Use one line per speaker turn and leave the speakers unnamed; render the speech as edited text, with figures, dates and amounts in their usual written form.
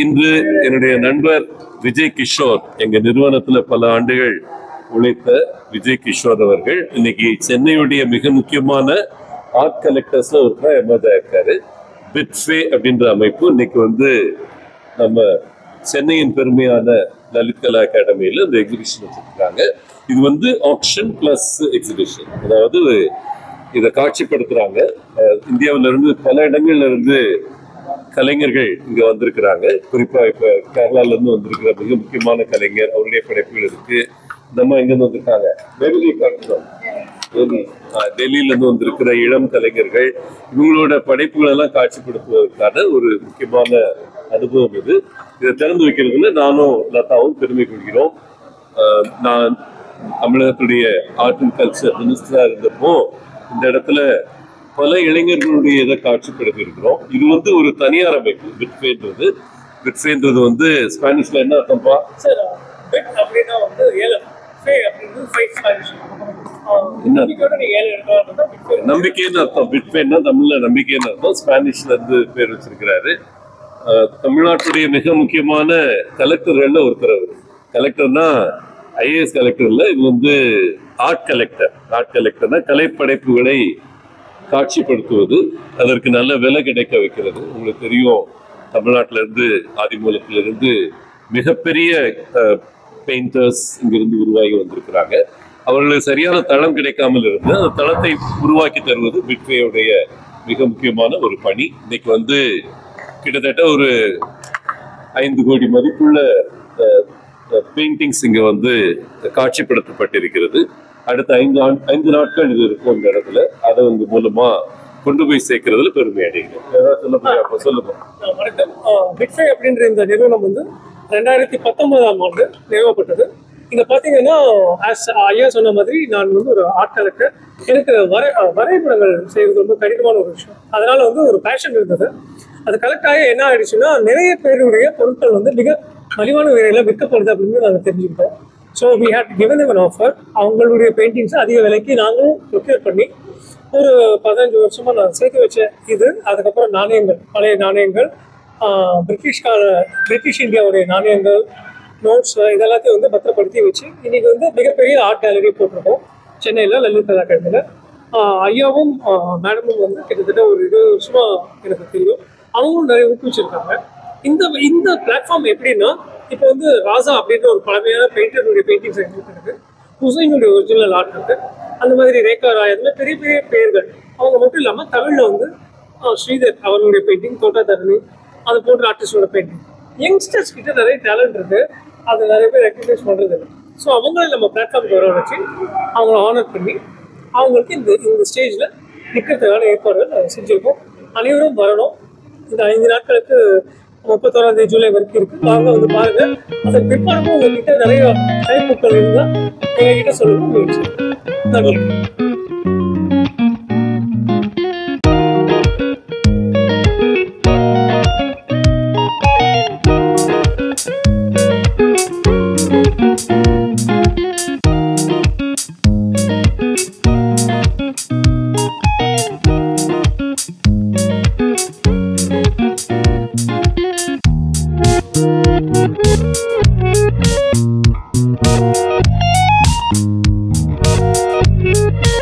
இன்று என்னுடைய நண்பர் விஜய் கிஷோர், எங்க நிறுவனத்துல பல ஆண்டுகள் உழைத்த விஜய் கிஷோர் அவர்கள் இன்னைக்கு சென்னையுடைய மிக முக்கியமான ஆர்ட் கலெக்டர்ஸ்ல ஒருத்தர் எமர்ஜ் ஆயிருக்காரு. பிட்ஃபே அப்படின்ற அமைப்பு இன்னைக்கு நம்ம சென்னையின் பெருமையான லலித் கலா அகாடமியில இந்த எக்ஸிபிஷன் வச்சிருக்காங்க. இது ஆக்ஷன் பிளஸ் எக்ஸிபிஷன், அதாவது இதை காட்சிப்படுத்துறாங்க. இந்தியாவில இருந்து பல இடங்கள்ல இருந்து கலைஞர்கள் இங்க வந்திருக்கிறாங்க. குறிப்பா இப்ப கேரளால இருந்து வந்திருக்கிற மிக முக்கியமான கலைஞர், அவருடைய படைப்புகள் இருக்கு. நம்ம எங்க இருந்து வந்திருக்காங்க, டெல்லியில இருந்து வந்திருக்கிற இளம் கலைஞர்கள், இவங்களோட படைப்புகள் எல்லாம் காட்சிப்படுத்துவதற்கான ஒரு முக்கியமான அனுபவம் இது. இதை திறந்து வைக்கிறதுல நானும் லதாவும் பெருமை கொள்கிறோம். நான் தமிழகத்துடைய ஆர்ட் அண்ட் கல்ச்சர் மினிஸ்டரா இருந்தப்போ இந்த இடத்துல பல இளைஞர்களுடைய இதை காட்சிப்படுத்தி இருக்கிறோம். இது ஒரு தனியார் அமைப்பு. பிட்ஃபேன்றது ஸ்பானிஷ்ல என்ன அர்த்தம்ப்பா? நம்பிக்கைன்னு அர்த்தம். பிட்ஃபேன்னா தமிழ்ல நம்பிக்கைன்னு அர்த்தம். ஸ்பானிஷ்ல இருந்து பேர் வச்சிருக்கிறாரு. தமிழ்நாட்டுடைய மிக முக்கியமான கலெக்டர்கள்ல ஒருத்தர். அவர் கலெக்டர்னா ஐஏஎஸ் கலெக்டர் இல்ல, இது ஆர்ட் கலெக்டர். ஆர்ட் கலெக்டர்னா கலைப்படைப்புகளை காட்சிப்படுத்துவது, அதற்கு நல்ல விலை கிடைக்க வைக்கிறது. உங்களுக்கு தெரியும், தமிழ்நாட்டில இருந்து ஆதிமூலத்தில இருந்து மிகப்பெரிய பெயிண்டர்ஸ் இங்கிருந்து உருவாகி வந்திருக்கிறாங்க. அவர்களுக்கு சரியான தளம் கிடைக்காமல் இருந்து அந்த தளத்தை உருவாக்கி தருவது பிட்ஃபேயுடைய மிக முக்கியமான ஒரு பணி. இன்னைக்கு கிட்டத்தட்ட ஒரு 5 கோடி மதிப்புள்ள பெயிண்டிங்ஸ் இங்க காட்சிப்படுத்தப்பட்டிருக்கிறது. அடுத்த 5 நாட்கள் இது இருக்கும் இந்த இடத்துல. அதை மூலமா கொண்டு போய் சேர்க்கறதுல பெருமை அடைகிறேன். சொல்லுங்க.
வணக்கம். பிட்ஃபே அப்படின்ற இந்த நிறுவனம் 2019ஆம் ஆண்டு நிறுவப்பட்டது. இங்க பாத்தீங்கன்னா ஐயா சொன்ன மாதிரி நான் ஒரு ஆர்ட் கலெக்டர். எனக்கு வரைபடங்கள் செய்வது ரொம்ப கடினமான ஒரு விஷயம். அதனால ஒரு பேஷன் இருந்தது. அது கலெக்ட் ஆகி என்ன ஆயிடுச்சுன்னா, நிறைய பேருடைய பொருட்கள் மிக மலிவான விலையில விற்கப்படுது அப்படின்னு நாங்கள் தெரிஞ்சுக்கிட்டோம். So we had given them an offer. அவங்களுடைய பெயிண்டிங்ஸ் அதிக விலைக்கு நாங்களும் ப்ரொக்யூர் பண்ணி ஒரு 15 வருஷமா நான் சேர்த்து வச்சேன். அதுக்கப்புறம் நாணயங்கள், பழைய நாணயங்கள், பிரிட்டிஷ் இந்தியாவுடைய நாணயங்கள், நோட்ஸ், இதெல்லாத்தையும் பத்திரப்படுத்தி வச்சு இன்னைக்கு மிகப்பெரிய ஆர்ட் கேலரி போட்டிருக்கோம் சென்னையில் லலித் கலா அகாடமியில். ஐயாவும் மேடமும் கிட்டத்தட்ட ஒரு 20 வருஷமா எனக்கு தெரியும். அவங்களும் நிறைய ஊக்குவிச்சிருக்காங்க. இந்த பிளாட்ஃபார்ம் எப்படின்னா, இப்போ ராசா அப்படின்ற ஒரு பழமையான பெயிண்டருடைய பெயிண்டிங்ஸ் இருக்கு, ஹுசைனுடைய ஒரிஜினல் ஆர்ட் இருக்கு, அந்த மாதிரி ரேகா ராய், அந்த மாதிரி பெரிய பெரிய பெயர்கள். அவங்க மட்டும் இல்லாமல் தமிழில் ஸ்ரீதர் அவர்களுடைய பெயிண்டிங், தோட்டா தரணி, அது போன்ற ஆர்டிஸ்டோட பெயிண்டிங். யங்ஸ்டர்ஸ் கிட்ட நிறைய டேலண்ட் இருக்கு, அதை நிறைய பேர் ரெக்கக்னைஸ் பண்ணுறது இல்லை. ஸோ அவங்கள நம்ம பிளாட்ஃபார்முக்கு வர வச்சு அவங்கள ஆனர் பண்ணி அவங்களுக்கு இந்த ஸ்டேஜில் நிற்கிறதுக்கான ஏற்பாடுகள் செஞ்சுருக்கோம். அனைவரும் வரணும். இந்த 5 நாட்களுக்கு 31ஆம் ஜூலை வரைக்கும் இருக்கு. வாங்க பாருங்க. அதன் பிற்பாடு உங்ககிட்ட நிறைய கைப்பொருட்கள் இருந்தால் எங்ககிட்ட சொல்லணும். முயற்சி. நன்றி.
Thank you.